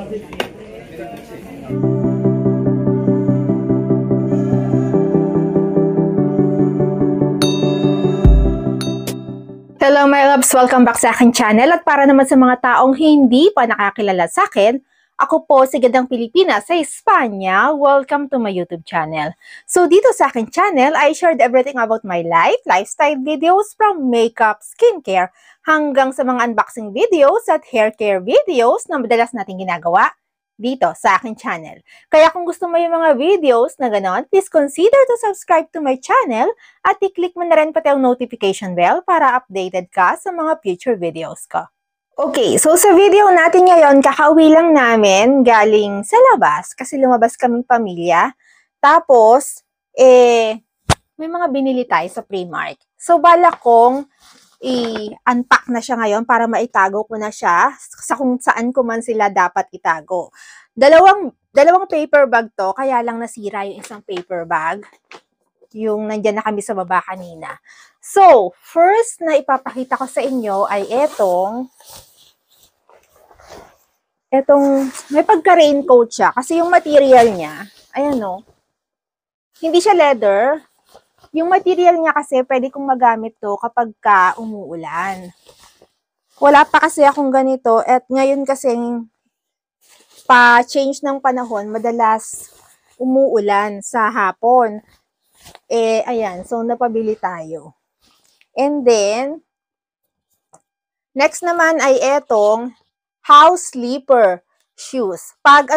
Hello my loves! Welcome back sa aking channel at para naman sa mga taong hindi pa nakakilala sa akin, ako po si Gandang Pilipina sa Espanya. Welcome to my YouTube channel. So dito sa aking channel, I shared everything about my life, lifestyle videos from makeup, skincare, hanggang sa mga unboxing videos at hair care videos na madalas natin ginagawa dito sa aking channel. Kaya kung gusto mo yung mga videos na ganon, please consider to subscribe to my channel at i-click mo na rin pati ang notification bell para updated ka sa mga future videos ko. Okay, so sa video natin ngayon, kakauwi lang namin galing sa labas kasi lumabas kaming pamilya. Tapos, may mga binili tayo sa Primark. So, balak kong i-unpack na siya ngayon para maitago ko na siya sa kung saan ko man sila dapat itago. Dalawang paper bag to, kaya lang nasira yung isang paper bag. Yung nandyan na kami sa baba kanina. So, first na ipapakita ko sa inyo ay etong may pagka-raincoat siya. Kasi yung material niya, ayan o, hindi siya leather. Yung material niya kasi, pwede kong magamit to kapag umuulan. Wala pa kasi akong ganito. At ngayon kasi, pa-change ng panahon, madalas umuulan sa hapon. Ayan. So, napabili tayo. And then, next naman ay etong house sleeper shoes. Pag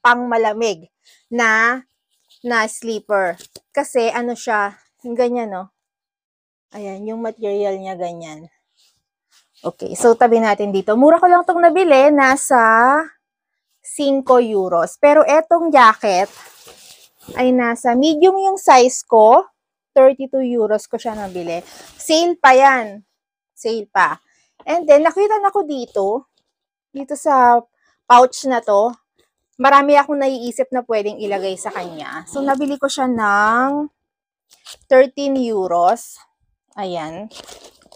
pang malamig na sleeper. Kasi siya, yung ganyan, no? Ayan, yung material niya ganyan. Okay, so tabi natin dito. Mura ko lang itong nabili, nasa 5 euros. Pero etong jacket ay nasa medium yung size ko. 32 euros ko siya nabili. Sale pa yan. Sale pa. And then, nakita na ko dito sa pouch na to, marami akong naiisip na pwedeng ilagay sa kanya. So, nabili ko siya ng 13 euros. Ayan.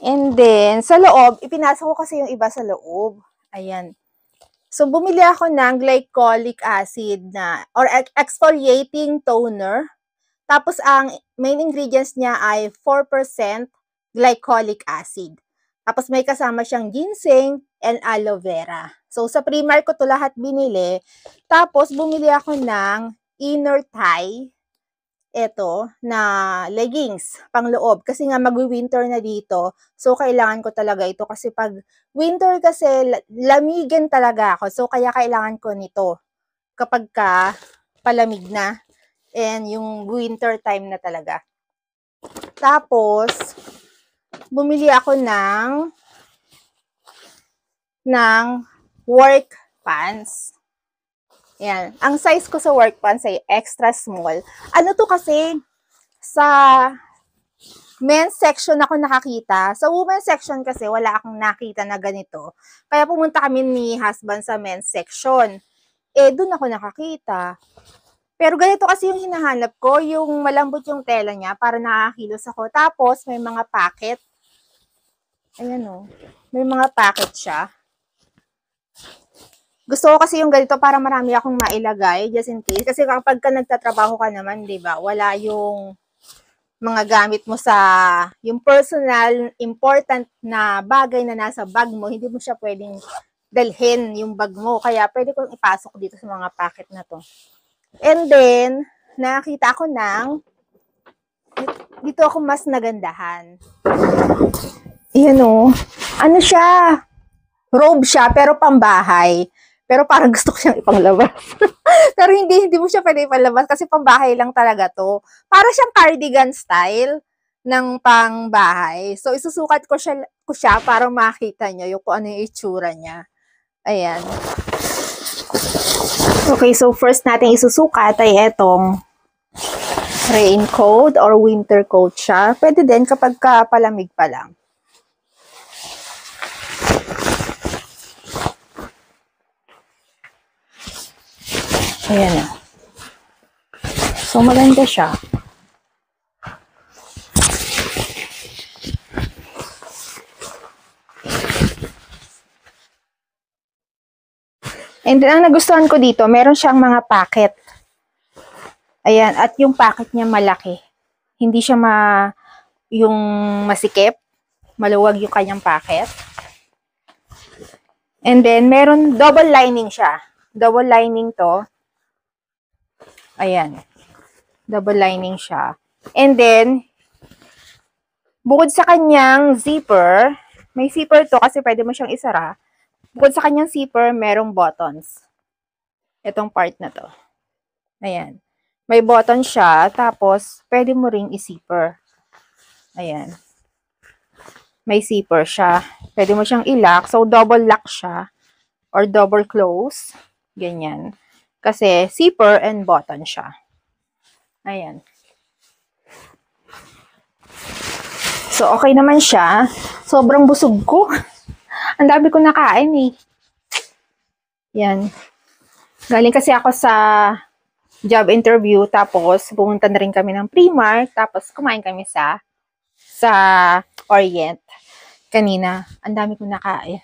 And then, sa loob, ipinasok ko kasi yung iba sa loob. Ayan. So, bumili ako ng glycolic acid or exfoliating toner. Tapos, ang main ingredients niya ay 4% glycolic acid. Tapos, may kasama siyang ginseng and aloe vera. So, sa Primark ko to lahat binili. Tapos, bumili ako ng inner thigh. Na leggings, pang loob. Kasi nga mag-winter na dito. So, kailangan ko talaga ito. Kasi pag winter kasi, lamigin talaga ako. So, kaya kailangan ko nito. Kapag palamig na. And yung winter time na talaga. Tapos, bumili ako ng work pants. Yan. Ang size ko sa work pants ay extra small. To kasi, sa men's section ako nakakita. Sa women's section kasi, wala akong nakita na ganito. Kaya pumunta kami ni husband sa men's section. Doon ako nakakita. Pero ganito kasi yung hinahanap ko, yung malambot yung tela niya para nakakilos ako. Tapos, may mga packet. Ayan o. May mga packet siya. Gusto ko kasi yung ganito para marami akong mailagay, just in case. Kasi kapag nagtatrabaho ka naman, di ba, wala yung mga gamit mo yung personal, important na bagay na nasa bag mo, hindi mo siya pwedeng dalhin yung bag mo. Kaya pwede kong ipasok dito sa mga packet na to. And then, nakita ko dito ako mas nagandahan. Yan o. Siya? Robe siya, pero pambahay. Pero parang gusto ko siyang ipanglabas. Pero hindi mo siya pwede ipanglabas kasi pambahay lang talaga to. Para siyang cardigan style ng pangbahay. So, isusukat ko siya para makita nyo kung ano yung itsura niya. Ayan. Okay, so first natin isusukat ay etong raincoat or winter coat siya. Pwede din kapag palamig pa lang. Ayan na. So, maganda siya. And then, ang nagustuhan ko dito, meron siyang mga packet. Ayan, at yung packet niya malaki. Hindi siya yung masikip. Maluwag yung kanyang packet. And then, meron double lining siya. Double lining to. Ayan. Double lining siya. And then, bukod sa kanyang zipper, may zipper to kasi pwede mo siyang isara. Bukod sa kanyang zipper, merong buttons. Itong part na to. Ayan. May button siya, tapos pwede mo ring i-zipper. Ayan. May zipper siya. Pwede mo siyang i-lock. So, double lock siya. Or double close. Ganyan. Kasi zipper and button siya. Ayan. So, okay naman siya. Sobrang busog ko. Ang dami ko nakain eh. Yan. Galing kasi ako sa job interview, tapos pumunta na rin kami ng Primark, tapos kumain kami sa Orient. Kanina, ang dami ko nakain.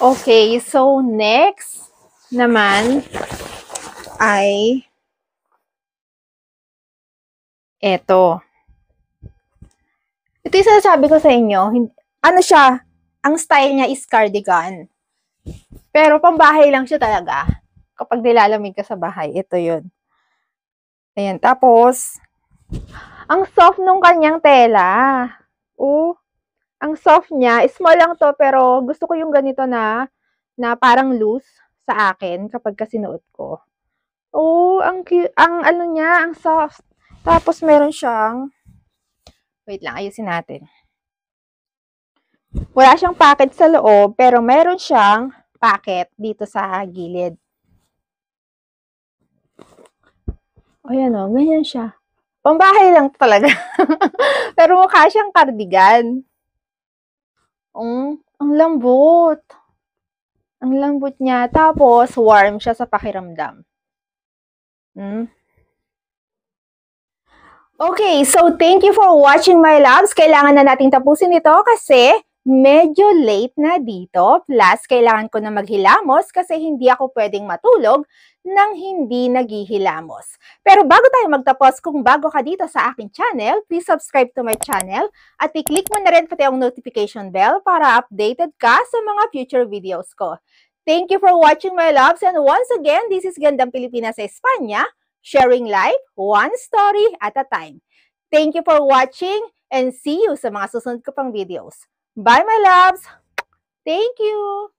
Okay, so next naman ay eto. Ito yung sinasabi ko sa inyo. Ano siya? Ang style niya is cardigan. Pero pambahay lang siya talaga. Kapag nilalamig ka sa bahay, ito yun. Ayan, tapos, ang soft nung kanyang tela. Oh, ang soft niya. Small lang to, pero gusto ko yung ganito na parang loose sa akin kapag kasinuot ko. Oh, ang cute, ang ano niya, ang soft. Tapos meron siyang, wait lang, ayusin natin. Wala siyang pocket sa loob, pero meron siyang pocket dito sa gilid. Ayan o, ganyan siya. Pambahay lang talaga. Pero mukha siyang cardigan. Ang lambot. Ang lambot niya. Tapos, warm siya sa pakiramdam. Okay, so thank you for watching, my loves. Kailangan na nating tapusin ito kasi medyo late na dito. Plus, kailangan ko na maghilamos kasi hindi ako pwedeng matulog nang hindi naghihilamos. Pero bago tayo magtapos, kung bago ka dito sa aking channel, please subscribe to my channel at i-click mo na rin pati ang notification bell para updated ka sa mga future videos ko. Thank you for watching, my loves, and once again, this is Gandang Pilipinas sa Espanya, sharing life one story at a time. Thank you for watching and see you sa mga susunod ko pang videos. Bye, my loves! Thank you!